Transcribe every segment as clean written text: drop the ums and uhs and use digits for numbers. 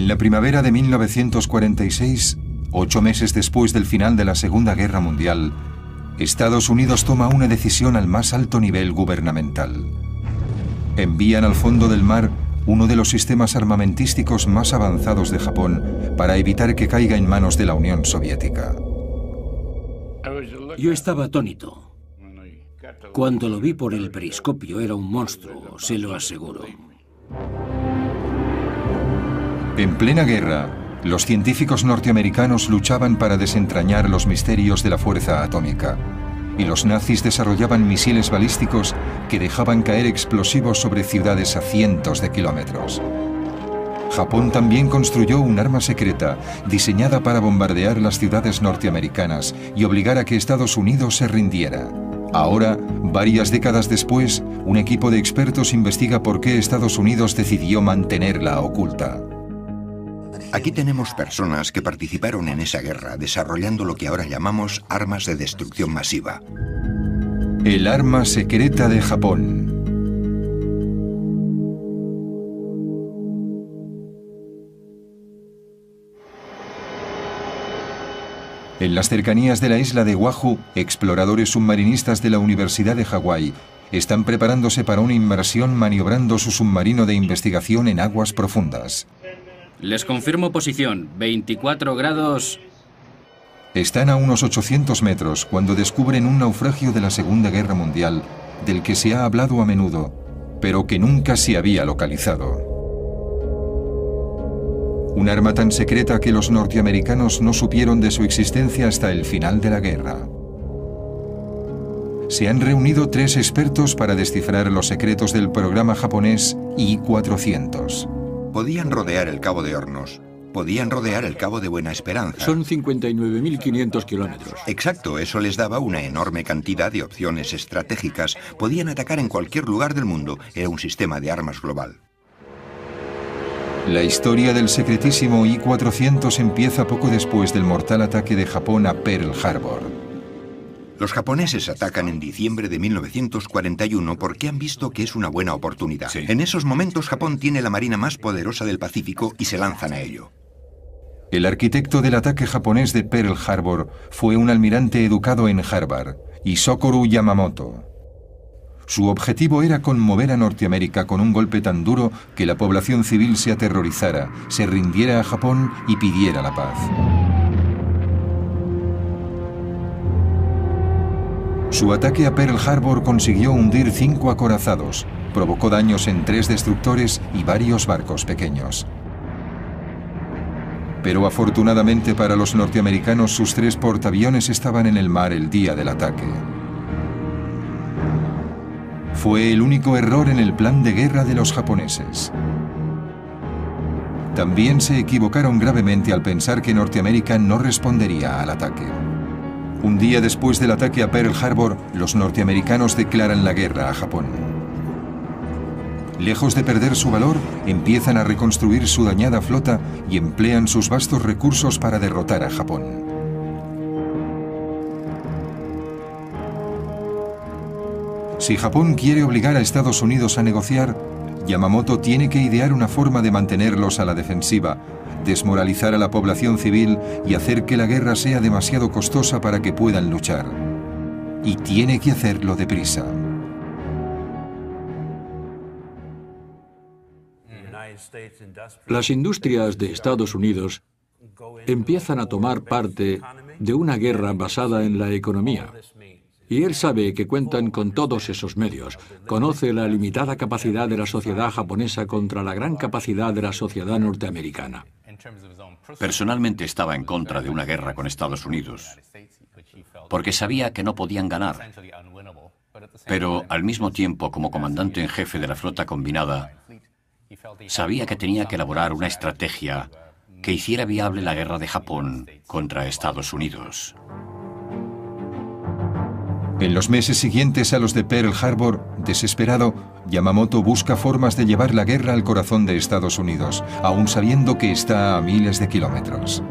En la primavera de 1946, 8 meses después del final de la Segunda Guerra Mundial, Estados Unidos toma una decisión al más alto nivel gubernamental. Envían al fondo del mar uno de los sistemas armamentísticos más avanzados de Japón para evitar que caiga en manos de la Unión Soviética. Yo estaba atónito. Cuando lo vi por el periscopio era un monstruo, se lo aseguro. En plena guerra, los científicos norteamericanos luchaban para desentrañar los misterios de la fuerza atómica, y los nazis desarrollaban misiles balísticos que dejaban caer explosivos sobre ciudades a cientos de kilómetros. Japón también construyó un arma secreta diseñada para bombardear las ciudades norteamericanas y obligar a que Estados Unidos se rindiera. Ahora, varias décadas después, un equipo de expertos investiga por qué Estados Unidos decidió mantenerla oculta. Aquí tenemos personas que participaron en esa guerra desarrollando lo que ahora llamamos armas de destrucción masiva. El arma secreta de Japón. En las cercanías de la isla de Oahu, exploradores submarinistas de la Universidad de Hawái están preparándose para una inmersión maniobrando su submarino de investigación en aguas profundas. Les confirmo posición, 24 grados... Están a unos 800 metros cuando descubren un naufragio de la Segunda Guerra Mundial del que se ha hablado a menudo, pero que nunca se había localizado. Un arma tan secreta que los norteamericanos no supieron de su existencia hasta el final de la guerra. Se han reunido 3 expertos para descifrar los secretos del programa japonés I-400. Podían rodear el Cabo de Hornos. Podían rodear el Cabo de Buena Esperanza. Son 59.500 kilómetros. Exacto, eso les daba una enorme cantidad de opciones estratégicas. Podían atacar en cualquier lugar del mundo. Era un sistema de armas global. La historia del secretísimo I-400 empieza poco después del mortal ataque de Japón a Pearl Harbor. Los japoneses atacan en diciembre de 1941 porque han visto que es una buena oportunidad. Sí. En esos momentos Japón tiene la marina más poderosa del Pacífico y se lanzan a ello. El arquitecto del ataque japonés de Pearl Harbor fue un almirante educado en Harvard, Isokoro Yamamoto. Su objetivo era conmover a Norteamérica con un golpe tan duro que la población civil se aterrorizara, se rindiera a Japón y pidiera la paz. Su ataque a Pearl Harbor consiguió hundir 5 acorazados, provocó daños en 3 destructores y varios barcos pequeños. Pero afortunadamente para los norteamericanos sus 3 portaaviones estaban en el mar el día del ataque. Fue el único error en el plan de guerra de los japoneses. También se equivocaron gravemente al pensar que Norteamérica no respondería al ataque. Un día después del ataque a Pearl Harbor, los norteamericanos declaran la guerra a Japón. Lejos de perder su valor, empiezan a reconstruir su dañada flota y emplean sus vastos recursos para derrotar a Japón. Si Japón quiere obligar a Estados Unidos a negociar, Yamamoto tiene que idear una forma de mantenerlos a la defensiva, desmoralizar a la población civil y hacer que la guerra sea demasiado costosa para que puedan luchar. Y tiene que hacerlo deprisa. Las industrias de Estados Unidos empiezan a tomar parte de una guerra basada en la economía. Y él sabe que cuentan con todos esos medios. Conoce la limitada capacidad de la sociedad japonesa contra la gran capacidad de la sociedad norteamericana. Personalmente estaba en contra de una guerra con Estados Unidos, porque sabía que no podían ganar. Pero al mismo tiempo, como comandante en jefe de la flota combinada, sabía que tenía que elaborar una estrategia que hiciera viable la guerra de Japón contra Estados Unidos. En los meses siguientes a los de Pearl Harbor, desesperado, Yamamoto busca formas de llevar la guerra al corazón de Estados Unidos, aun sabiendo que está a miles de kilómetros.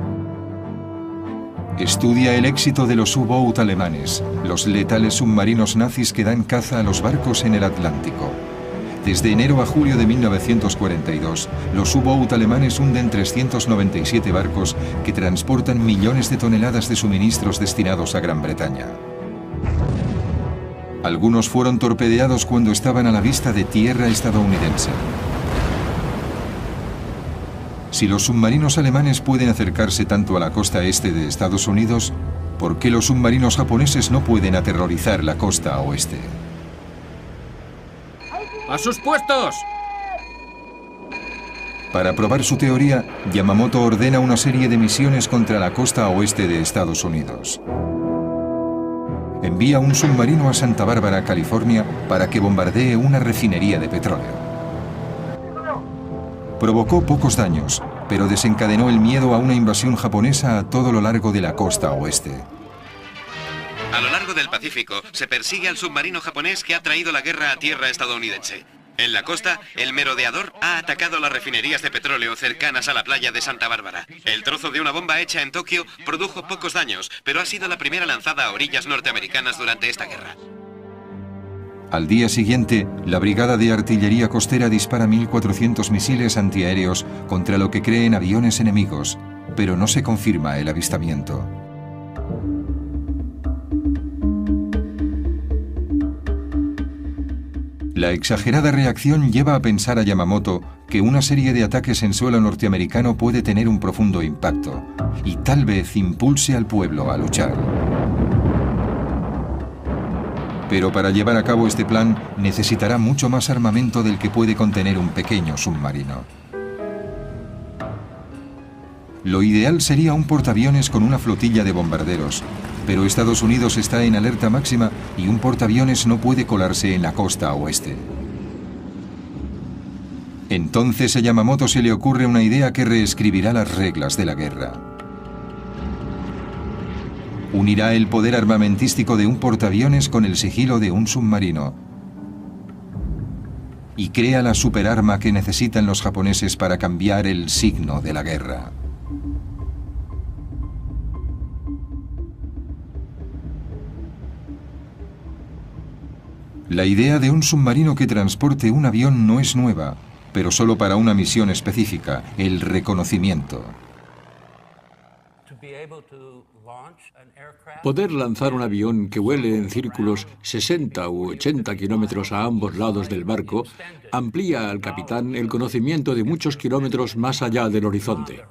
Estudia el éxito de los U-Boot alemanes, los letales submarinos nazis que dan caza a los barcos en el Atlántico. Desde enero a julio de 1942, los U-Boat alemanes hunden 397 barcos que transportan millones de toneladas de suministros destinados a Gran Bretaña. Algunos fueron torpedeados cuando estaban a la vista de tierra estadounidense. Si los submarinos alemanes pueden acercarse tanto a la costa este de Estados Unidos, ¿por qué los submarinos japoneses no pueden aterrorizar la costa oeste? ¡A sus puestos! Para probar su teoría, Yamamoto ordena una serie de misiones contra la costa oeste de Estados Unidos. Envía un submarino a Santa Bárbara, California, para que bombardee una refinería de petróleo. Provocó pocos daños, pero desencadenó el miedo a una invasión japonesa a todo lo largo de la costa oeste. A lo largo del Pacífico se persigue al submarino japonés que ha traído la guerra a tierra estadounidense. En la costa, el merodeador ha atacado las refinerías de petróleo cercanas a la playa de Santa Bárbara. El trozo de una bomba hecha en Tokio produjo pocos daños, pero ha sido la primera lanzada a orillas norteamericanas durante esta guerra. Al día siguiente, la Brigada de Artillería Costera dispara 1.400 misiles antiaéreos contra lo que creen aviones enemigos, pero no se confirma el avistamiento. La exagerada reacción lleva a pensar a Yamamoto que una serie de ataques en suelo norteamericano puede tener un profundo impacto y tal vez impulse al pueblo a luchar. Pero para llevar a cabo este plan necesitará mucho más armamento del que puede contener un pequeño submarino. Lo ideal sería un portaaviones con una flotilla de bombarderos, pero Estados Unidos está en alerta máxima y un portaaviones no puede colarse en la costa oeste. Entonces a Yamamoto se le ocurre una idea que reescribirá las reglas de la guerra. Unirá el poder armamentístico de un portaaviones con el sigilo de un submarino y crea la superarma que necesitan los japoneses para cambiar el signo de la guerra. La idea de un submarino que transporte un avión no es nueva, pero solo para una misión específica, el reconocimiento. Poder lanzar un avión que vuele en círculos 60 u 80 kilómetros a ambos lados del barco amplía al capitán el conocimiento de muchos kilómetros más allá del horizonte.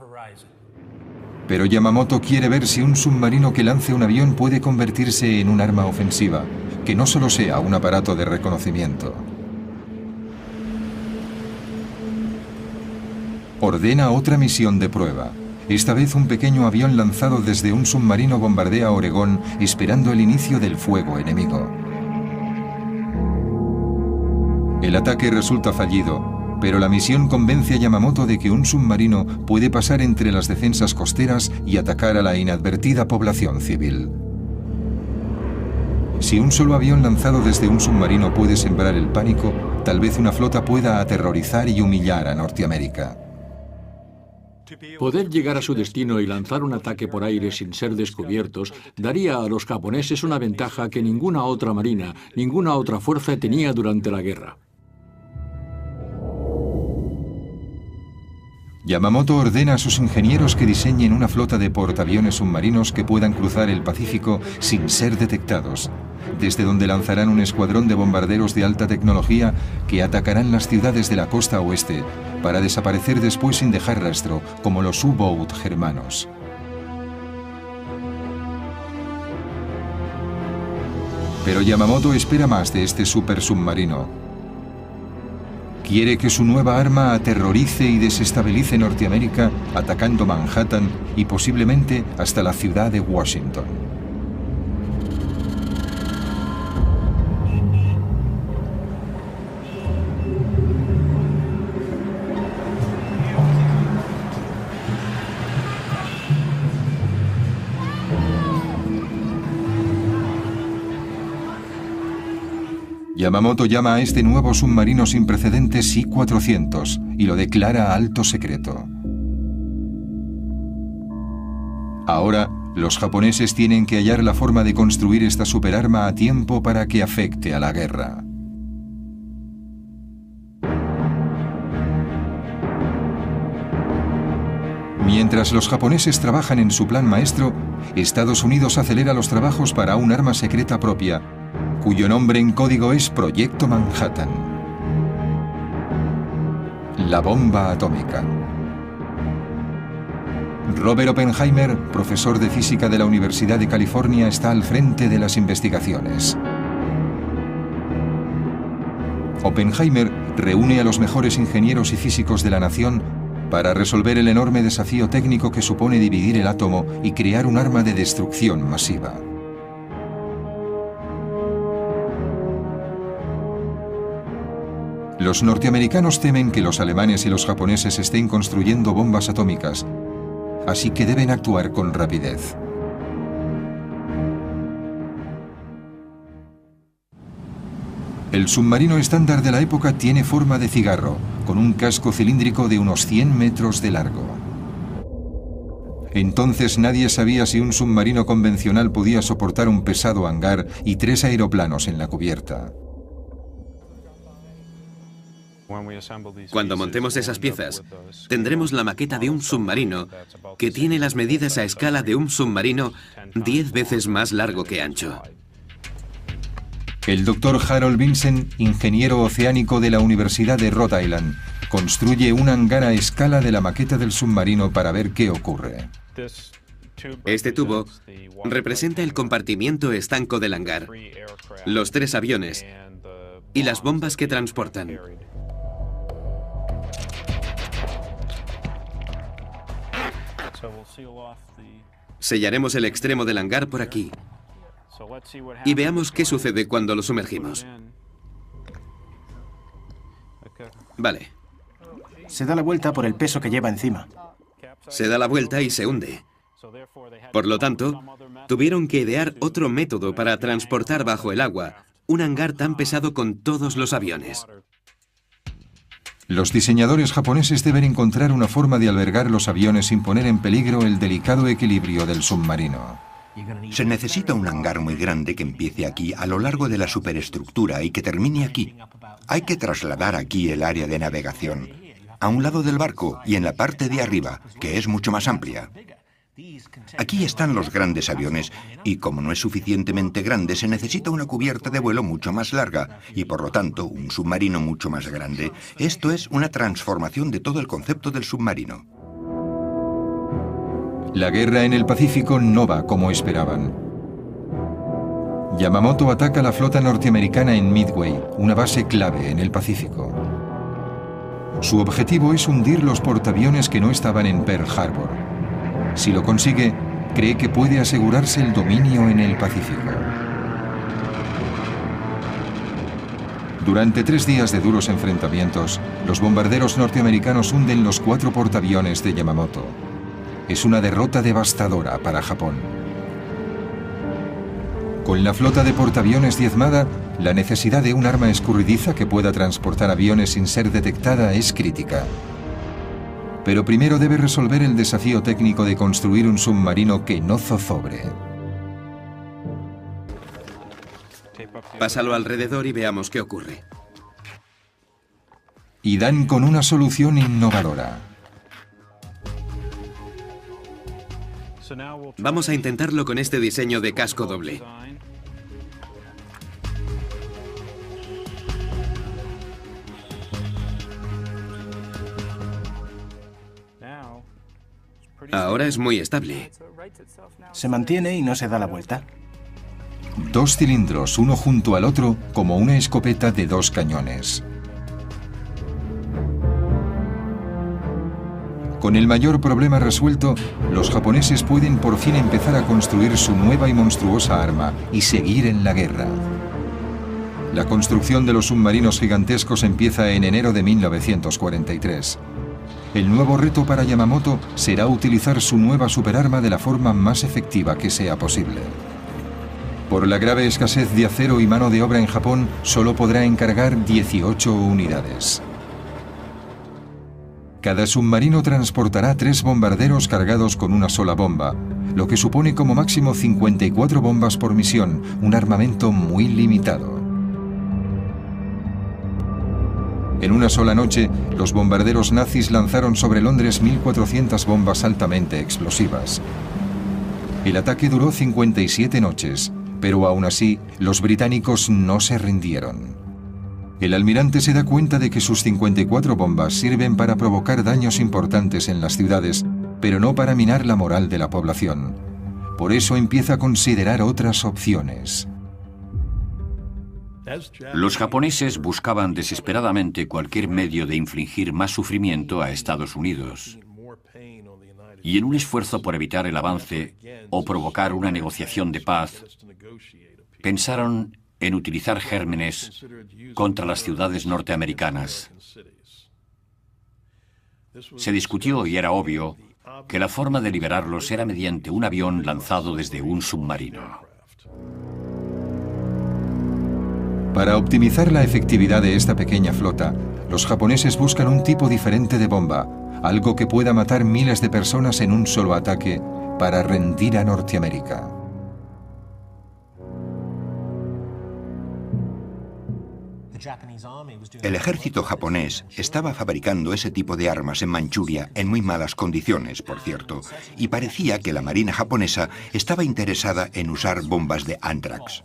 Pero Yamamoto quiere ver si un submarino que lance un avión puede convertirse en un arma ofensiva, que no solo sea un aparato de reconocimiento. Ordena otra misión de prueba. Esta vez un pequeño avión lanzado desde un submarino bombardea Oregón esperando el inicio del fuego enemigo. El ataque resulta fallido, pero la misión convence a Yamamoto de que un submarino puede pasar entre las defensas costeras y atacar a la inadvertida población civil. Si un solo avión lanzado desde un submarino puede sembrar el pánico, tal vez una flota pueda aterrorizar y humillar a Norteamérica. Poder llegar a su destino y lanzar un ataque por aire sin ser descubiertos daría a los japoneses una ventaja que ninguna otra marina, ninguna otra fuerza tenía durante la guerra. Yamamoto ordena a sus ingenieros que diseñen una flota de portaaviones submarinos que puedan cruzar el Pacífico sin ser detectados, desde donde lanzarán un escuadrón de bombarderos de alta tecnología que atacarán las ciudades de la costa oeste para desaparecer después sin dejar rastro, como los U-Boat germanos. Pero Yamamoto espera más de este supersubmarino. Quiere que su nueva arma aterrorice y desestabilice Norteamérica, atacando Manhattan y posiblemente hasta la ciudad de Washington. Yamamoto llama a este nuevo submarino sin precedentes I-400 y lo declara alto secreto. Ahora, los japoneses tienen que hallar la forma de construir esta superarma a tiempo para que afecte a la guerra. Mientras los japoneses trabajan en su plan maestro, Estados Unidos acelera los trabajos para un arma secreta propia, cuyo nombre en código es Proyecto Manhattan. La bomba atómica. Robert Oppenheimer, profesor de física de la Universidad de California, está al frente de las investigaciones. Oppenheimer reúne a los mejores ingenieros y físicos de la nación para resolver el enorme desafío técnico que supone dividir el átomo y crear un arma de destrucción masiva. Los norteamericanos temen que los alemanes y los japoneses estén construyendo bombas atómicas, así que deben actuar con rapidez. El submarino estándar de la época tiene forma de cigarro, con un casco cilíndrico de unos 100 metros de largo. Entonces nadie sabía si un submarino convencional podía soportar un pesado hangar y 3 aeroplanos en la cubierta. Cuando montemos esas piezas, tendremos la maqueta de un submarino que tiene las medidas a escala de un submarino 10 veces más largo que ancho. El doctor Harold Vincent, ingeniero oceánico de la Universidad de Rhode Island, construye un hangar a escala de la maqueta del submarino para ver qué ocurre. Este tubo representa el compartimiento estanco del hangar, los 3 aviones y las bombas que transportan. Sellaremos el extremo del hangar por aquí y veamos qué sucede cuando lo sumergimos. Vale. Se da la vuelta por el peso que lleva encima. Se da la vuelta y se hunde. Por lo tanto, tuvieron que idear otro método para transportar bajo el agua un hangar tan pesado con todos los aviones. Los diseñadores japoneses deben encontrar una forma de albergar los aviones sin poner en peligro el delicado equilibrio del submarino. Se necesita un hangar muy grande que empiece aquí a lo largo de la superestructura y que termine aquí. Hay que trasladar aquí el área de navegación, a un lado del barco y en la parte de arriba, que es mucho más amplia. Aquí están los grandes aviones y como no es suficientemente grande se necesita una cubierta de vuelo mucho más larga y por lo tanto un submarino mucho más grande. Esto es una transformación de todo el concepto del submarino. La guerra en el Pacífico no va como esperaban. Yamamoto ataca la flota norteamericana en Midway, una base clave en el Pacífico. Su objetivo es hundir los portaaviones que no estaban en Pearl Harbor. Si lo consigue, cree que puede asegurarse el dominio en el Pacífico. Durante 3 días de duros enfrentamientos, los bombarderos norteamericanos hunden los 4 portaaviones de Yamamoto. Es una derrota devastadora para Japón. Con la flota de portaaviones diezmada, la necesidad de un arma escurridiza que pueda transportar aviones sin ser detectada es crítica. Pero primero debe resolver el desafío técnico de construir un submarino que no zozobre. Pásalo alrededor y veamos qué ocurre. Y dan con una solución innovadora. Vamos a intentarlo con este diseño de casco doble. Ahora es muy estable. Se mantiene y no se da la vuelta. 2 cilindros, uno junto al otro, como una escopeta de 2 cañones. Con el mayor problema resuelto, los japoneses pueden por fin empezar a construir su nueva y monstruosa arma y seguir en la guerra. La construcción de los submarinos gigantescos empieza en enero de 1943. El nuevo reto para Yamamoto será utilizar su nueva superarma de la forma más efectiva que sea posible. Por la grave escasez de acero y mano de obra en Japón, solo podrá encargar 18 unidades. Cada submarino transportará 3 bombarderos cargados con una sola bomba, lo que supone como máximo 54 bombas por misión, un armamento muy limitado. En una sola noche, los bombarderos nazis lanzaron sobre Londres 1.400 bombas altamente explosivas. El ataque duró 57 noches, pero aún así, los británicos no se rindieron. El almirante se da cuenta de que sus 54 bombas sirven para provocar daños importantes en las ciudades, pero no para minar la moral de la población. Por eso empieza a considerar otras opciones. Los japoneses buscaban desesperadamente cualquier medio de infligir más sufrimiento a Estados Unidos. Y en un esfuerzo por evitar el avance o provocar una negociación de paz, pensaron en utilizar gérmenes contra las ciudades norteamericanas. Se discutió y era obvio que la forma de liberarlos era mediante un avión lanzado desde un submarino. Para optimizar la efectividad de esta pequeña flota, los japoneses buscan un tipo diferente de bomba, algo que pueda matar miles de personas en un solo ataque para rendir a Norteamérica. El ejército japonés estaba fabricando ese tipo de armas en Manchuria en muy malas condiciones, por cierto, y parecía que la marina japonesa estaba interesada en usar bombas de Anthrax.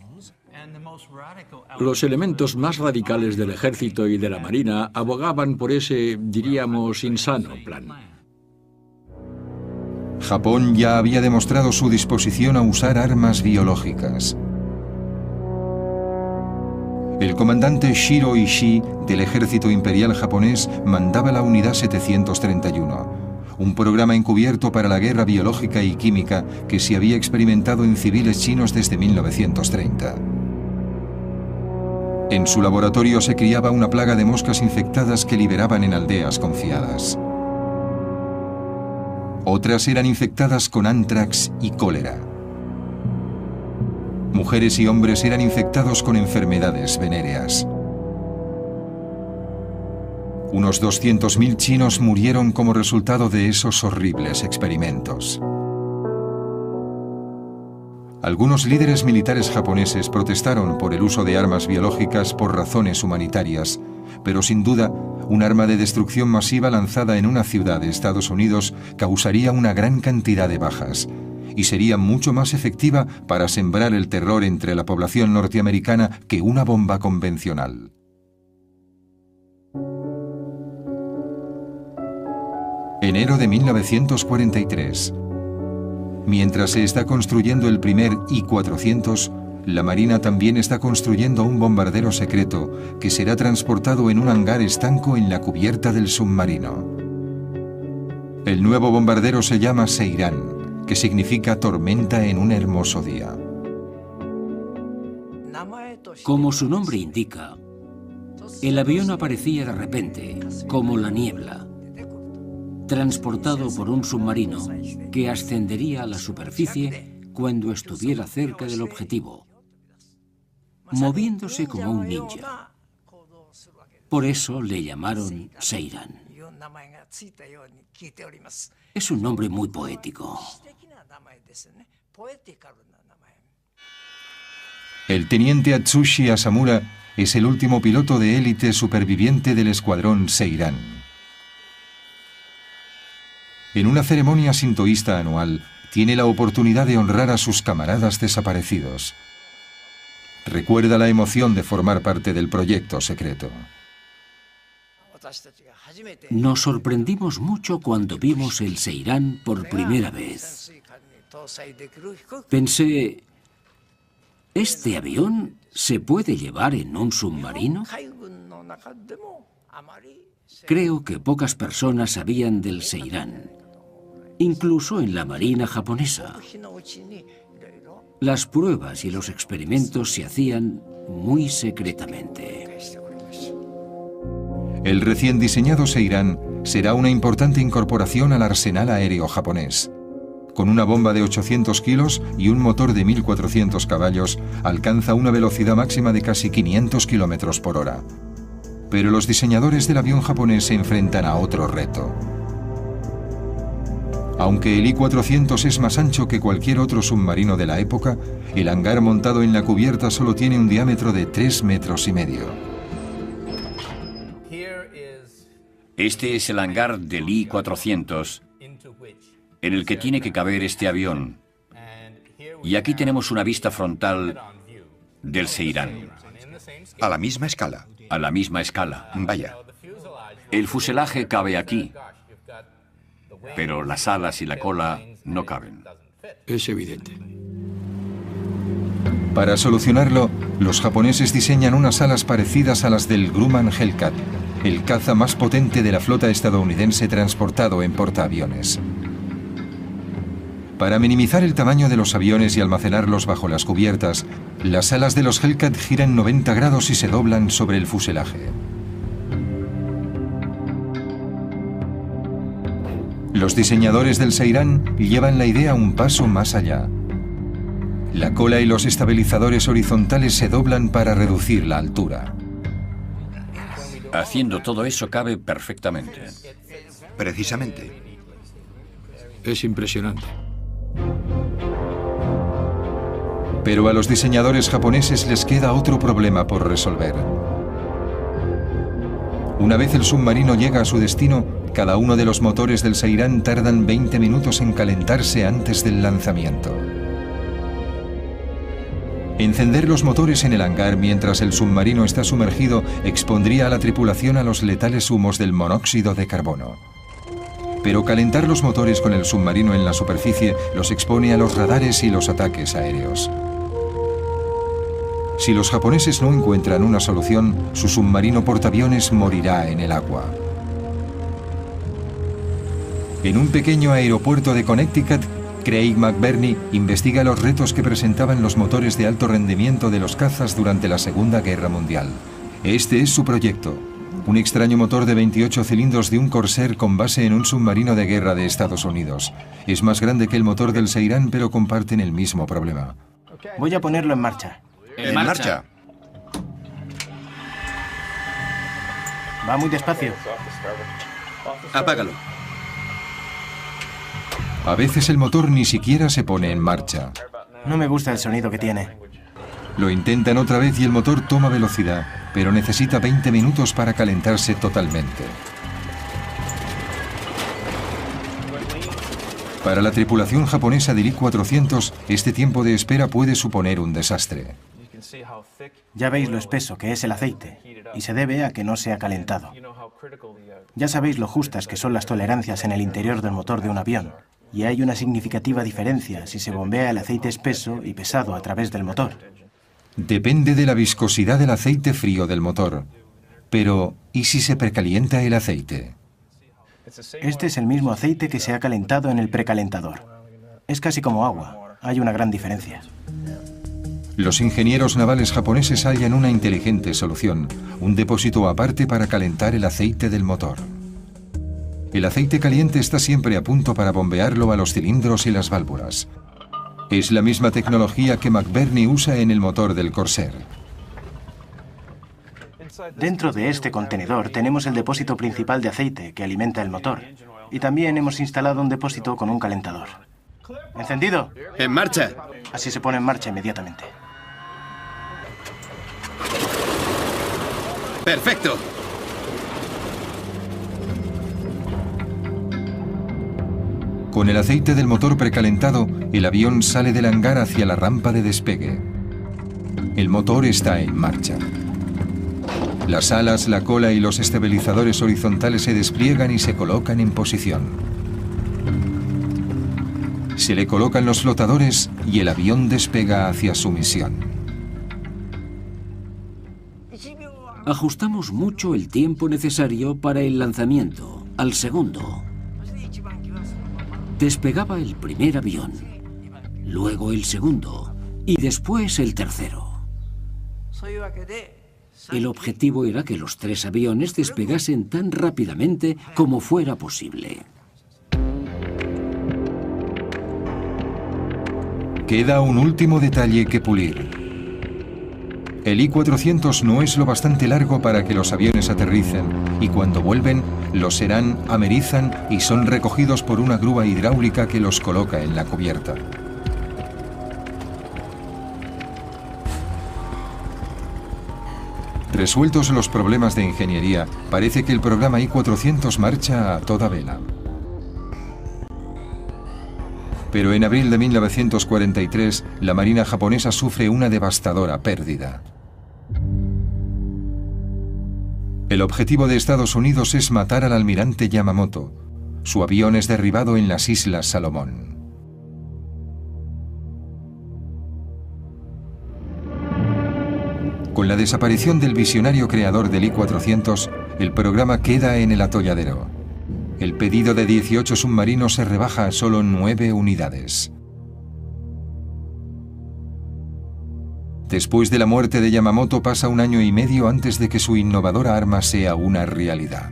Los elementos más radicales del ejército y de la marina abogaban por ese, diríamos, insano plan. Japón ya había demostrado su disposición a usar armas biológicas. El comandante Shiro Ishii del ejército imperial japonés mandaba la unidad 731, un programa encubierto para la guerra biológica y química que se había experimentado en civiles chinos desde 1930. En su laboratorio se criaba una plaga de moscas infectadas que liberaban en aldeas confiadas. Otras eran infectadas con anthrax y cólera. Mujeres y hombres eran infectados con enfermedades venéreas. Unos 200.000 chinos murieron como resultado de esos horribles experimentos. Algunos líderes militares japoneses protestaron por el uso de armas biológicas por razones humanitarias, pero sin duda, un arma de destrucción masiva lanzada en una ciudad de Estados Unidos causaría una gran cantidad de bajas y sería mucho más efectiva para sembrar el terror entre la población norteamericana que una bomba convencional. Enero de 1943. Mientras se está construyendo el primer I-400, la Marina también está construyendo un bombardero secreto que será transportado en un hangar estanco en la cubierta del submarino. El nuevo bombardero se llama Seiran, que significa tormenta en un hermoso día. Como su nombre indica, el avión aparecía de repente, como la niebla, transportado por un submarino que ascendería a la superficie cuando estuviera cerca del objetivo, moviéndose como un ninja. Por eso le llamaron Seiran. Es un nombre muy poético. El teniente Atsushi Asamura es el último piloto de élite superviviente del escuadrón Seiran. En una ceremonia sintoísta anual, tiene la oportunidad de honrar a sus camaradas desaparecidos. Recuerda la emoción de formar parte del proyecto secreto. Nos sorprendimos mucho cuando vimos el Seiran por primera vez. Pensé, ¿este avión se puede llevar en un submarino? Creo que pocas personas sabían del Seiran, incluso en la Marina japonesa. Las pruebas y los experimentos se hacían muy secretamente. El recién diseñado Seiran será una importante incorporación al arsenal aéreo japonés. Con una bomba de 800 kilos y un motor de 1.400 caballos, alcanza una velocidad máxima de casi 500 kilómetros por hora. Pero los diseñadores del avión japonés se enfrentan a otro reto. Aunque el I-400 es más ancho que cualquier otro submarino de la época, el hangar montado en la cubierta solo tiene un diámetro de 3,5 metros. Este es el hangar del I-400 en el que tiene que caber este avión. Y aquí tenemos una vista frontal del Seirán. A la misma escala. A la misma escala. Vaya. El fuselaje cabe aquí, pero las alas y la cola no caben. Es evidente. Para solucionarlo, los japoneses diseñan unas alas parecidas a las del Grumman Hellcat, el caza más potente de la flota estadounidense transportado en portaaviones. Para minimizar el tamaño de los aviones y almacenarlos bajo las cubiertas, las alas de los Hellcat giran 90 grados y se doblan sobre el fuselaje. Los diseñadores del Seirán llevan la idea un paso más allá. La cola y los estabilizadores horizontales se doblan para reducir la altura. Haciendo todo eso cabe perfectamente. Precisamente. Es impresionante. Pero a los diseñadores japoneses les queda otro problema por resolver. Una vez el submarino llega a su destino, cada uno de los motores del Seirán tardan 20 minutos en calentarse antes del lanzamiento. Encender los motores en el hangar mientras el submarino está sumergido expondría a la tripulación a los letales humos del monóxido de carbono. Pero calentar los motores con el submarino en la superficie los expone a los radares y los ataques aéreos. Si los japoneses no encuentran una solución, su submarino portaaviones morirá en el agua. En un pequeño aeropuerto de Connecticut, Craig McBurney investiga los retos que presentaban los motores de alto rendimiento de los cazas durante la Segunda Guerra Mundial. Este es su proyecto, un extraño motor de 28 cilindros de un Corsair con base en un submarino de guerra de Estados Unidos. Es más grande que el motor del Seirán, pero comparten el mismo problema. Voy a ponerlo en marcha. ¡En marcha! Va muy despacio. Apágalo. A veces el motor ni siquiera se pone en marcha. No me gusta el sonido que tiene. Lo intentan otra vez y el motor toma velocidad, pero necesita 20 minutos para calentarse totalmente. Para la tripulación japonesa del I-400, este tiempo de espera puede suponer un desastre. Ya veis lo espeso que es el aceite, y se debe a que no se ha calentado. Ya sabéis lo justas que son las tolerancias en el interior del motor de un avión, y hay una significativa diferencia si se bombea el aceite espeso y pesado a través del motor. Depende de la viscosidad del aceite frío del motor. Pero, ¿y si se precalienta el aceite? Este es el mismo aceite que se ha calentado en el precalentador. Es casi como agua. Hay una gran diferencia. Los ingenieros navales japoneses hallan una inteligente solución, un depósito aparte para calentar el aceite del motor. El aceite caliente está siempre a punto para bombearlo a los cilindros y las válvulas. Es la misma tecnología que McBurney usa en el motor del Corsair. Dentro de este contenedor tenemos el depósito principal de aceite que alimenta el motor. Y también hemos instalado un depósito con un calentador. ¿Encendido? ¡En marcha! Así se pone en marcha inmediatamente. ¡Perfecto! Con el aceite del motor precalentado, el avión sale del hangar hacia la rampa de despegue. El motor está en marcha. Las alas, la cola y los estabilizadores horizontales se despliegan y se colocan en posición. Se le colocan los flotadores y el avión despega hacia su misión. Ajustamos mucho el tiempo necesario para el lanzamiento, al segundo. Despegaba el primer avión, luego el segundo y después el tercero. El objetivo era que los 3 aviones despegasen tan rápidamente como fuera posible. Queda un último detalle que pulir. El I-400 no es lo bastante largo para que los aviones aterricen, y cuando vuelven, los serán, amerizan y son recogidos por una grúa hidráulica que los coloca en la cubierta. Resueltos los problemas de ingeniería, parece que el programa I-400 marcha a toda vela. Pero en abril de 1943, la Marina japonesa sufre una devastadora pérdida. El objetivo de Estados Unidos es matar al almirante Yamamoto. Su avión es derribado en las Islas Salomón. Con la desaparición del visionario creador del I-400, el programa queda en el atolladero. El pedido de 18 submarinos se rebaja a solo 9 unidades. Después de la muerte de Yamamoto pasa un año y medio antes de que su innovadora arma sea una realidad.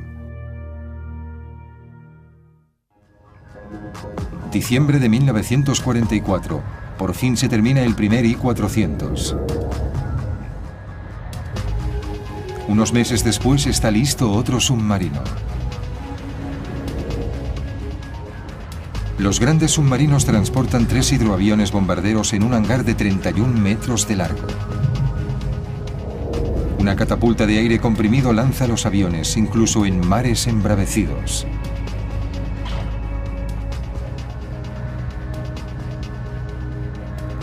Diciembre de 1944. Por fin se termina el primer I-400. Unos meses después está listo otro submarino. Los grandes submarinos transportan 3 hidroaviones bombarderos en un hangar de 31 metros de largo. Una catapulta de aire comprimido lanza los aviones, incluso en mares embravecidos.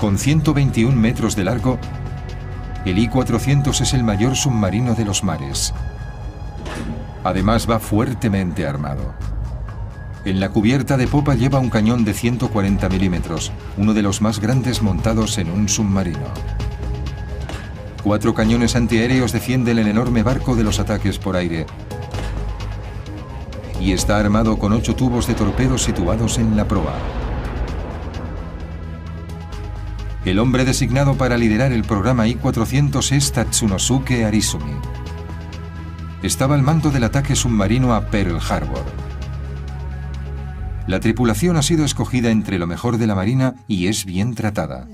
Con 121 metros de largo, el I-400 es el mayor submarino de los mares. Además, va fuertemente armado. En la cubierta de popa lleva un cañón de 140 milímetros, uno de los más grandes montados en un submarino. 4 cañones antiaéreos defienden el enorme barco de los ataques por aire. Y está armado con 8 tubos de torpedos situados en la proa. El hombre designado para liderar el programa I-400 es Tatsunosuke Arizumi. Estaba al mando del ataque submarino a Pearl Harbor. La tripulación ha sido escogida entre lo mejor de la Marina y es bien tratada.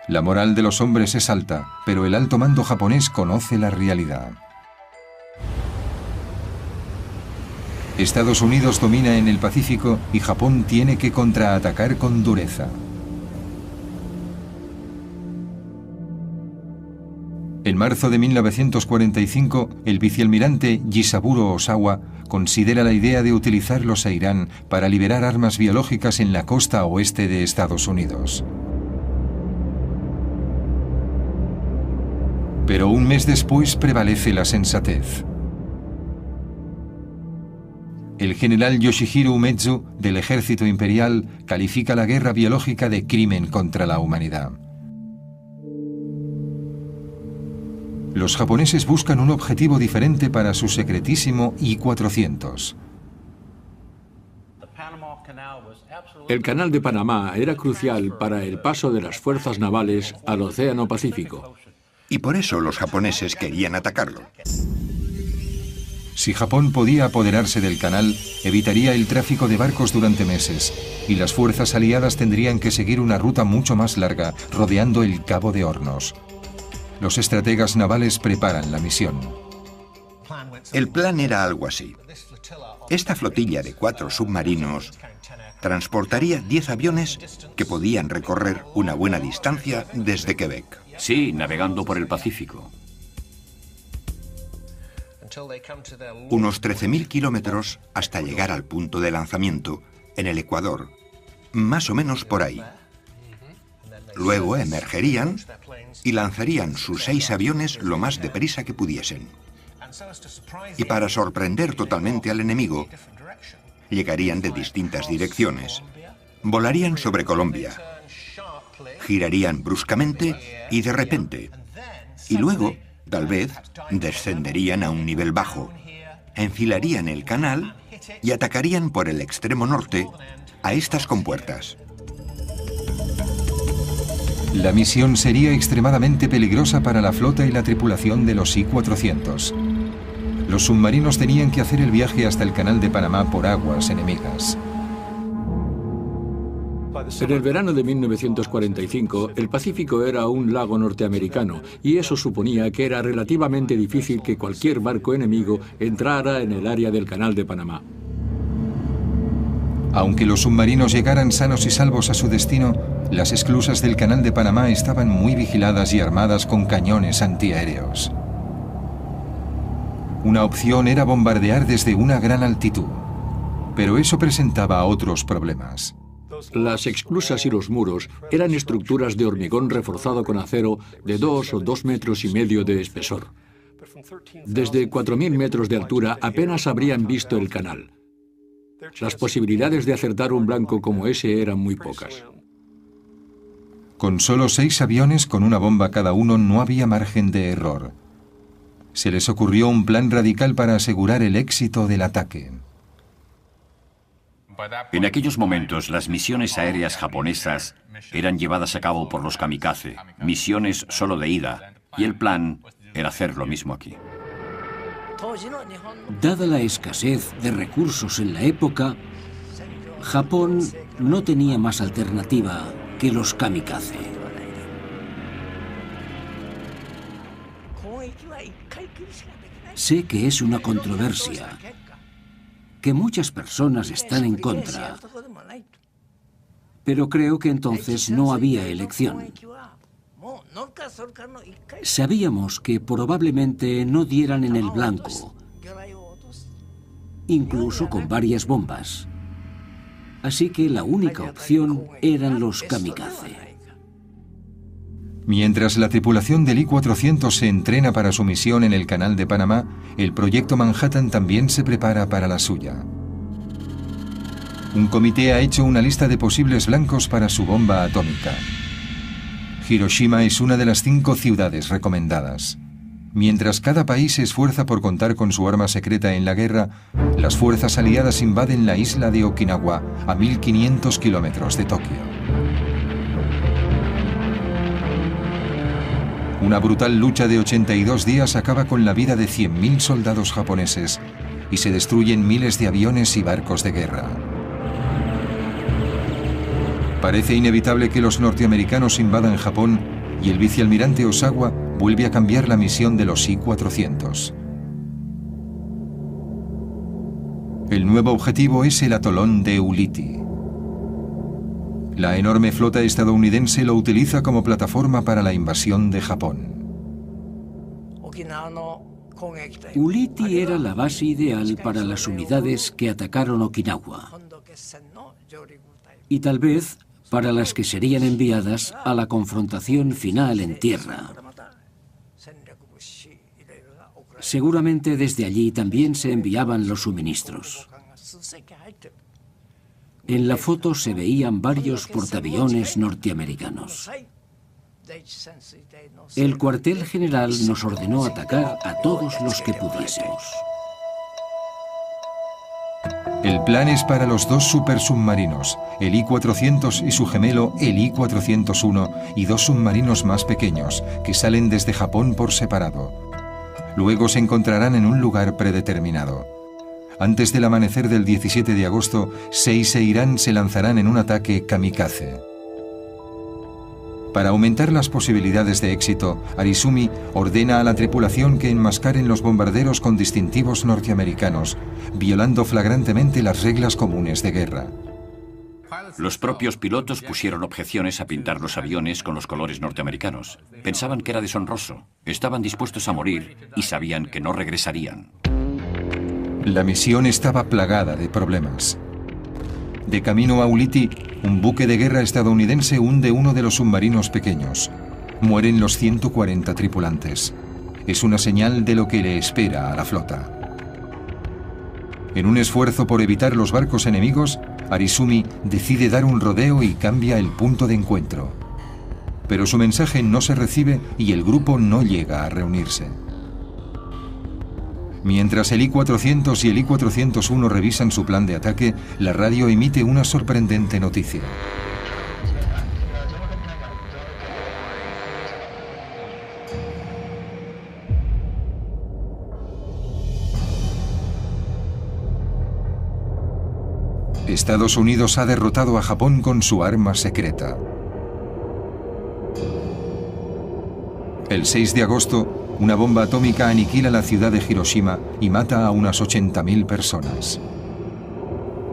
La moral de los hombres es alta, pero el alto mando japonés conoce la realidad. Estados Unidos domina en el Pacífico y Japón tiene que contraatacar con dureza. En marzo de 1945, el vicealmirante Jisaburo Osawa considera la idea de utilizar los Seirán para liberar armas biológicas en la costa oeste de Estados Unidos. Pero un mes después prevalece la sensatez. El general Yoshihiro Umezu, del ejército imperial, califica la guerra biológica de crimen contra la humanidad. Los japoneses buscan un objetivo diferente para su secretísimo I-400. El Canal de Panamá era crucial para el paso de las fuerzas navales al Océano Pacífico. Y por eso los japoneses querían atacarlo. Si Japón podía apoderarse del canal, evitaría el tráfico de barcos durante meses, y las fuerzas aliadas tendrían que seguir una ruta mucho más larga, rodeando el Cabo de Hornos. Los estrategas navales preparan la misión. El plan era algo así. Esta flotilla de 4 submarinos transportaría 10 aviones que podían recorrer una buena distancia desde Quebec. Sí, navegando por el Pacífico. Unos 13.000 kilómetros hasta llegar al punto de lanzamiento, en el Ecuador, más o menos por ahí. Luego emergerían y lanzarían sus 6 aviones lo más deprisa que pudiesen. Y para sorprender totalmente al enemigo, llegarían de distintas direcciones. Volarían sobre Colombia, girarían bruscamente y de repente. Y luego, tal vez, descenderían a un nivel bajo, enfilarían el canal y atacarían por el extremo norte a estas compuertas. La misión sería extremadamente peligrosa para la flota y la tripulación de los I-400. Los submarinos tenían que hacer el viaje hasta el Canal de Panamá por aguas enemigas. En el verano de 1945, el Pacífico era un lago norteamericano y eso suponía que era relativamente difícil que cualquier barco enemigo entrara en el área del Canal de Panamá. Aunque los submarinos llegaran sanos y salvos a su destino, las esclusas del Canal de Panamá estaban muy vigiladas y armadas con cañones antiaéreos. Una opción era bombardear desde una gran altitud, pero eso presentaba otros problemas. Las esclusas y los muros eran estructuras de hormigón reforzado con acero de 2 o 2,5 metros de espesor. Desde 4.000 metros de altura apenas habrían visto el canal. Las posibilidades de acertar un blanco como ese eran muy pocas. Con solo 6 aviones con una bomba cada uno no había margen de error. Se les ocurrió un plan radical para asegurar el éxito del ataque. En aquellos momentos, las misiones aéreas japonesas eran llevadas a cabo por los kamikaze, misiones solo de ida, y el plan era hacer lo mismo aquí. Dada la escasez de recursos en la época, Japón no tenía más alternativa que los kamikaze. Sé que es una controversia, que muchas personas están en contra, pero creo que entonces no había elección. Sabíamos que probablemente no dieran en el blanco, incluso con varias bombas. Así que la única opción eran los kamikaze. Mientras la tripulación del I-400 se entrena para su misión en el Canal de Panamá, el proyecto Manhattan también se prepara para la suya. Un comité ha hecho una lista de posibles blancos para su bomba atómica. Hiroshima es una de las 5 ciudades recomendadas. Mientras cada país se esfuerza por contar con su arma secreta en la guerra, las fuerzas aliadas invaden la isla de Okinawa, a 1.500 kilómetros de Tokio. Una brutal lucha de 82 días acaba con la vida de 100.000 soldados japoneses y se destruyen miles de aviones y barcos de guerra. Parece inevitable que los norteamericanos invadan Japón y el vicealmirante Osawa vuelve a cambiar la misión de los I-400. El nuevo objetivo es el atolón de Ulithi. La enorme flota estadounidense lo utiliza como plataforma para la invasión de Japón. Ulithi era la base ideal para las unidades que atacaron Okinawa y tal vez para las que serían enviadas a la confrontación final en tierra. Seguramente desde allí también se enviaban los suministros. En la foto se veían varios portaaviones norteamericanos. El cuartel general nos ordenó atacar a todos los que pudiésemos. El plan es para los 2 supersubmarinos, el I-400 y su gemelo, el I-401, y 2 submarinos más pequeños, que salen desde Japón por separado. Luego se encontrarán en un lugar predeterminado. Antes del amanecer del 17 de agosto, Seis e Irán se lanzarán en un ataque kamikaze. Para aumentar las posibilidades de éxito, Arizumi ordena a la tripulación que enmascaren los bombarderos con distintivos norteamericanos, violando flagrantemente las reglas comunes de guerra. Los propios pilotos pusieron objeciones a pintar los aviones con los colores norteamericanos. Pensaban que era deshonroso, estaban dispuestos a morir y sabían que no regresarían. La misión estaba plagada de problemas. De camino a Ulithi, un buque de guerra estadounidense hunde uno de los submarinos pequeños. Mueren los 140 tripulantes. Es una señal de lo que le espera a la flota. En un esfuerzo por evitar los barcos enemigos, Arizumi decide dar un rodeo y cambia el punto de encuentro. Pero su mensaje no se recibe y el grupo no llega a reunirse. Mientras el I-400 y el I-401 revisan su plan de ataque, la radio emite una sorprendente noticia. Estados Unidos ha derrotado a Japón con su arma secreta. El 6 de agosto, una bomba atómica aniquila la ciudad de Hiroshima y mata a unas 80.000 personas.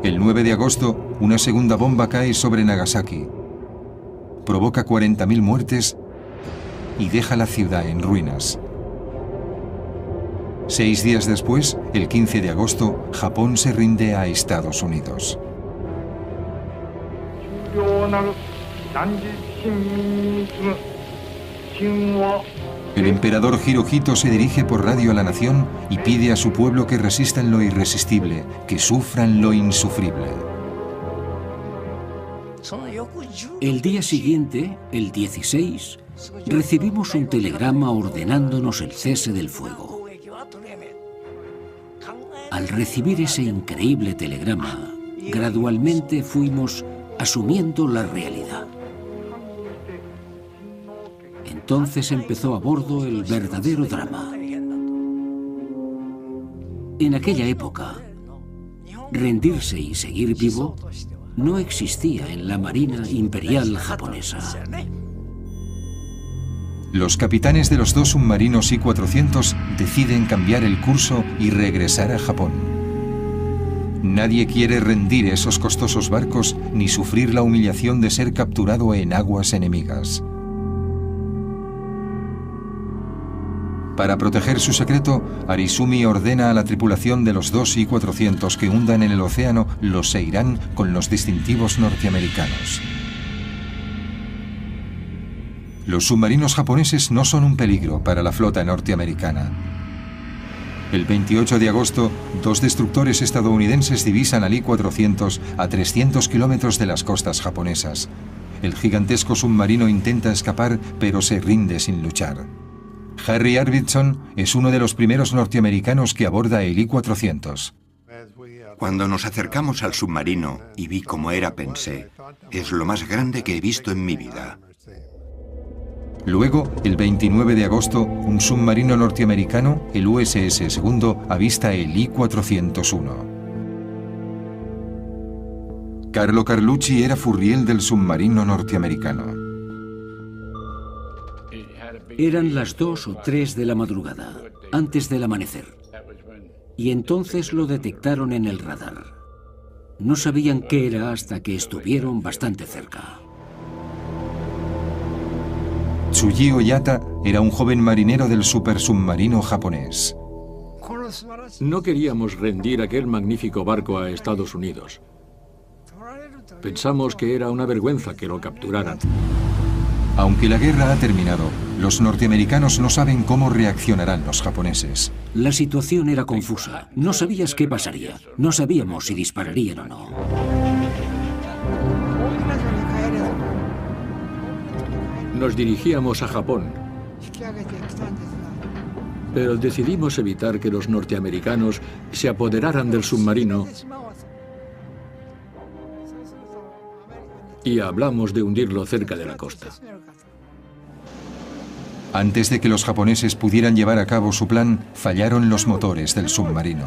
El 9 de agosto, una segunda bomba cae sobre Nagasaki. Provoca 40.000 muertes y deja la ciudad en ruinas. 6 días después, el 15 de agosto, Japón se rinde a Estados Unidos. El emperador Hirohito se dirige por radio a la nación y pide a su pueblo que resistan lo irresistible, que sufran lo insufrible. El día siguiente, el 16, recibimos un telegrama ordenándonos el cese del fuego. Al recibir ese increíble telegrama, gradualmente fuimos asumiendo la realidad. Entonces empezó a bordo el verdadero drama. En aquella época, rendirse y seguir vivo no existía en la Marina Imperial japonesa. Los capitanes de los 2 submarinos I-400 deciden cambiar el curso y regresar a Japón. Nadie quiere rendir esos costosos barcos ni sufrir la humillación de ser capturado en aguas enemigas. Para proteger su secreto, Arizumi ordena a la tripulación de los 2 I-400 que hundan en el océano los Seiran con los distintivos norteamericanos. Los submarinos japoneses no son un peligro para la flota norteamericana. El 28 de agosto, 2 destructores estadounidenses divisan al I-400 a 300 kilómetros de las costas japonesas. El gigantesco submarino intenta escapar, pero se rinde sin luchar. Harry Arvidsson es uno de los primeros norteamericanos que aborda el I-400. Cuando nos acercamos al submarino y vi cómo era, pensé, es lo más grande que he visto en mi vida. Luego, el 29 de agosto, un submarino norteamericano, el USS Segundo, avista el I-401. Carlo Carlucci era furriel del submarino norteamericano. Eran las 2 o 3 de la madrugada, antes del amanecer. Y entonces lo detectaron en el radar. No sabían qué era hasta que estuvieron bastante cerca. Tsuji Oyata era un joven marinero del supersubmarino japonés. No queríamos rendir aquel magnífico barco a Estados Unidos. Pensamos que era una vergüenza que lo capturaran. Aunque la guerra ha terminado, los norteamericanos no saben cómo reaccionarán los japoneses. La situación era confusa. No sabías qué pasaría. No sabíamos si dispararían o no. Nos dirigíamos a Japón, pero decidimos evitar que los norteamericanos se apoderaran del submarino y hablamos de hundirlo cerca de la costa. Antes de que los japoneses pudieran llevar a cabo su plan, fallaron los motores del submarino.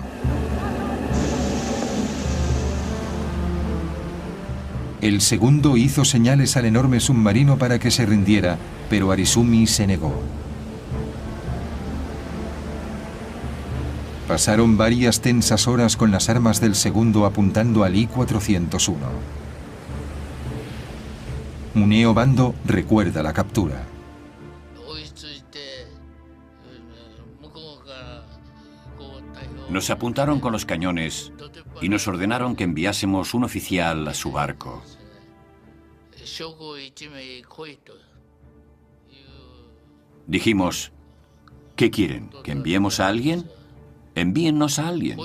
El Segundo hizo señales al enorme submarino para que se rindiera, pero Arizumi se negó. Pasaron varias tensas horas con las armas del Segundo apuntando al I-401. Muneo Bando recuerda la captura. Nos apuntaron con los cañones y nos ordenaron que enviásemos un oficial a su barco. Dijimos, ¿qué quieren? ¿Que enviemos a alguien? Envíennos a alguien.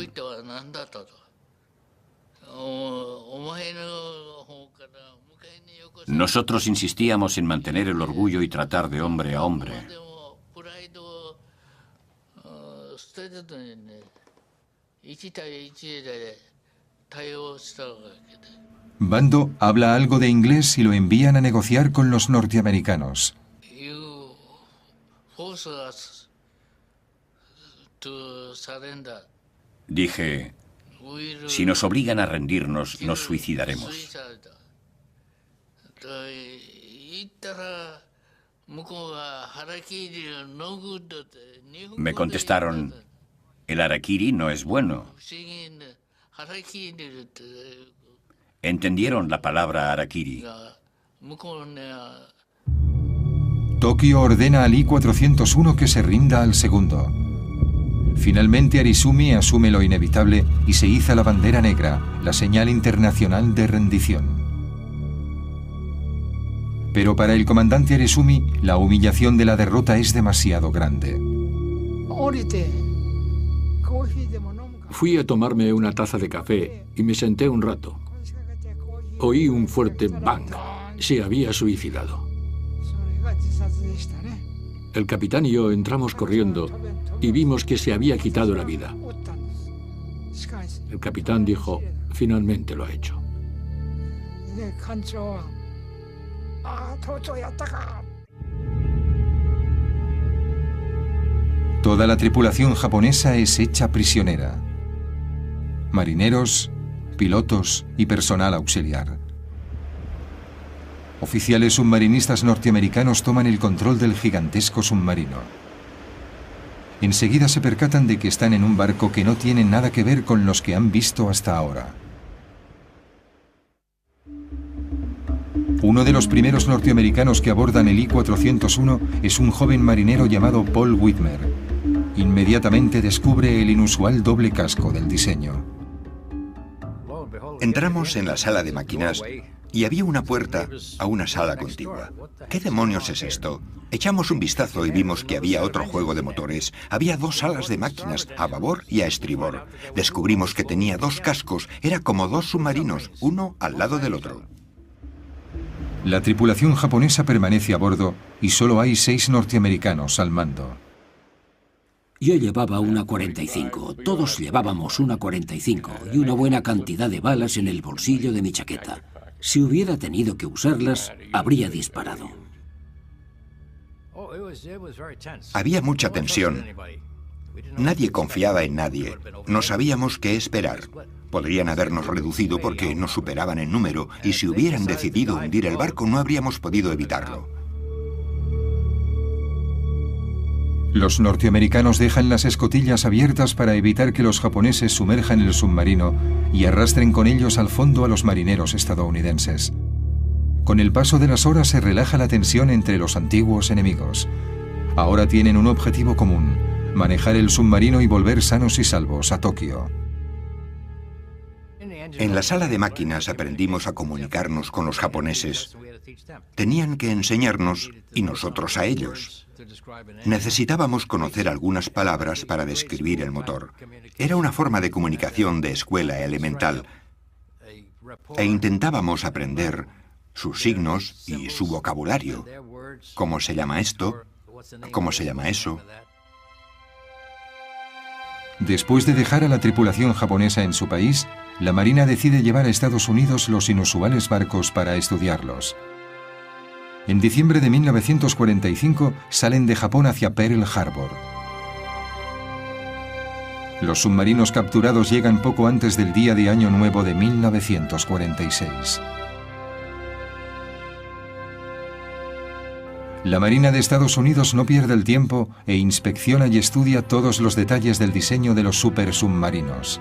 Nosotros insistíamos en mantener el orgullo y tratar de hombre a hombre. Bando habla algo de inglés y lo envían a negociar con los norteamericanos. Dije, si nos obligan a rendirnos, nos suicidaremos. Me contestaron, el harakiri no es bueno. Entendieron la palabra harakiri. Tokio ordena al I-401 que se rinda al Segundo. Finalmente Arizumi asume lo inevitable y se iza la bandera negra, la señal internacional de rendición. Pero para el comandante Arizumi, la humillación de la derrota es demasiado grande. Fui a tomarme una taza de café y me senté un rato. Oí un fuerte bang. Se había suicidado. El capitán y yo entramos corriendo y vimos que se había quitado la vida. El capitán dijo, finalmente lo ha hecho. Toda la tripulación japonesa es hecha prisionera. Marineros, pilotos y personal auxiliar. Oficiales submarinistas norteamericanos toman el control del gigantesco submarino. Enseguida se percatan de que están en un barco que no tiene nada que ver con los que han visto hasta ahora. Uno de los primeros norteamericanos que abordan el I-401 es un joven marinero llamado Paul Whitmer. Inmediatamente descubre el inusual doble casco del diseño. Entramos en la sala de máquinas y había una puerta a una sala contigua. ¿Qué demonios es esto? Echamos un vistazo y vimos que había otro juego de motores. Había dos salas de máquinas, a babor y a estribor. Descubrimos que tenía dos cascos, era como dos submarinos, uno al lado del otro. La tripulación japonesa permanece a bordo y solo hay 6 norteamericanos al mando. Yo llevaba una 45, todos llevábamos una 45 y una buena cantidad de balas en el bolsillo de mi chaqueta. Si hubiera tenido que usarlas, habría disparado. Había mucha tensión. Nadie confiaba en nadie. No sabíamos qué esperar. Podrían habernos reducido porque nos superaban en número y si hubieran decidido hundir el barco no habríamos podido evitarlo. Los norteamericanos dejan las escotillas abiertas para evitar que los japoneses sumerjan el submarino y arrastren con ellos al fondo a los marineros estadounidenses. Con el paso de las horas se relaja la tensión entre los antiguos enemigos. Ahora tienen un objetivo común: manejar el submarino y volver sanos y salvos a Tokio. En la sala de máquinas aprendimos a comunicarnos con los japoneses. Tenían que enseñarnos y nosotros a ellos. Necesitábamos conocer algunas palabras para describir el motor. Era una forma de comunicación de escuela elemental. E intentábamos aprender sus signos y su vocabulario. ¿Cómo se llama esto? ¿Cómo se llama eso? Después de dejar a la tripulación japonesa en su país, la Marina decide llevar a Estados Unidos los inusuales barcos para estudiarlos. En diciembre de 1945 salen de Japón hacia Pearl Harbor. Los submarinos capturados llegan poco antes del día de Año Nuevo de 1946. La Marina de Estados Unidos no pierde el tiempo e inspecciona y estudia todos los detalles del diseño de los supersubmarinos.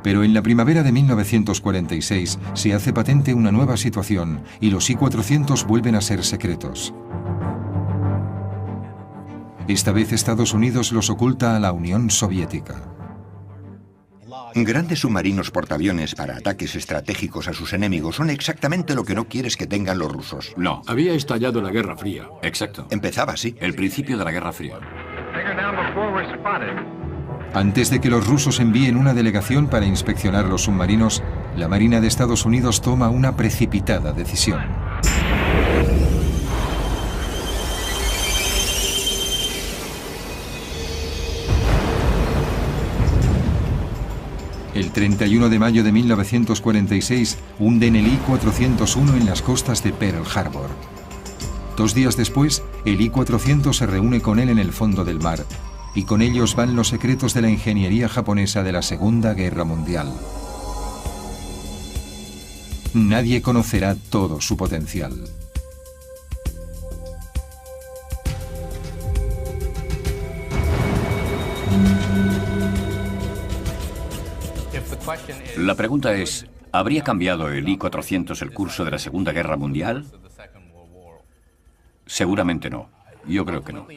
Pero en la primavera de 1946 se hace patente una nueva situación y los I-400 vuelven a ser secretos. Esta vez Estados Unidos los oculta a la Unión Soviética. Grandes submarinos portaaviones para ataques estratégicos a sus enemigos son exactamente lo que no quieres que tengan los rusos. No. Había estallado la Guerra Fría. Exacto. Empezaba así. El principio de la Guerra Fría. Antes de que los rusos envíen una delegación para inspeccionar los submarinos, la Marina de Estados Unidos toma una precipitada decisión. El 31 de mayo de 1946 hunden el I-401 en las costas de Pearl Harbor. 2 días después, el I-400 se reúne con él en el fondo del mar, y con ellos van los secretos de la ingeniería japonesa de la Segunda Guerra Mundial. Nadie conocerá todo su potencial. La pregunta es, ¿habría cambiado el I-400 el curso de la Segunda Guerra Mundial? Seguramente no. Yo creo que no.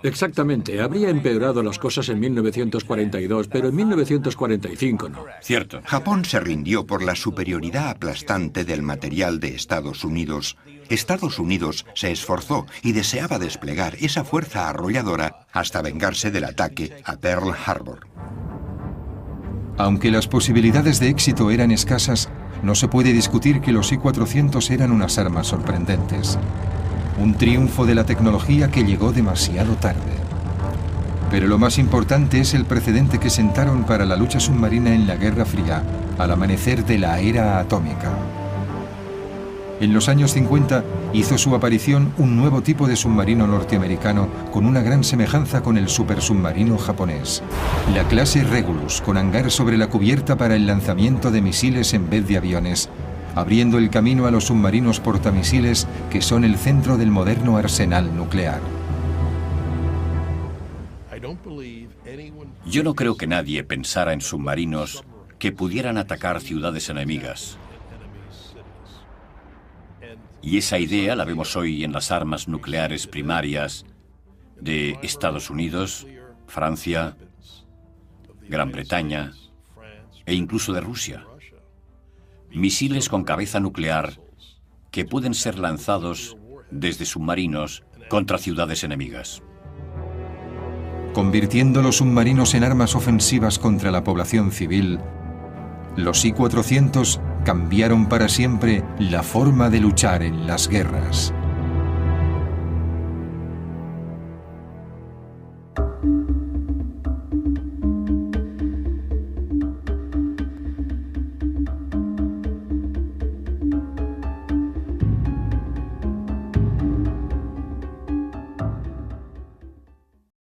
Exactamente. Habría empeorado las cosas en 1942, pero en 1945 no. Cierto. Japón se rindió por la superioridad aplastante del material de Estados Unidos. Estados Unidos se esforzó y deseaba desplegar esa fuerza arrolladora hasta vengarse del ataque a Pearl Harbor. Aunque las posibilidades de éxito eran escasas, no se puede discutir que los I-400 eran unas armas sorprendentes. Un triunfo de la tecnología que llegó demasiado tarde. Pero lo más importante es el precedente que sentaron para la lucha submarina en la Guerra Fría, al amanecer de la era atómica. En los años 50 hizo su aparición un nuevo tipo de submarino norteamericano con una gran semejanza con el supersubmarino japonés. La clase Regulus, con hangar sobre la cubierta para el lanzamiento de misiles en vez de aviones, abriendo el camino a los submarinos portamisiles que son el centro del moderno arsenal nuclear. Yo no creo que nadie pensara en submarinos que pudieran atacar ciudades enemigas. Y esa idea la vemos hoy en las armas nucleares primarias de Estados Unidos, Francia, Gran Bretaña e incluso de Rusia. Misiles con cabeza nuclear que pueden ser lanzados desde submarinos contra ciudades enemigas. Convirtiendo los submarinos en armas ofensivas contra la población civil, los I-400 cambiaron para siempre la forma de luchar en las guerras.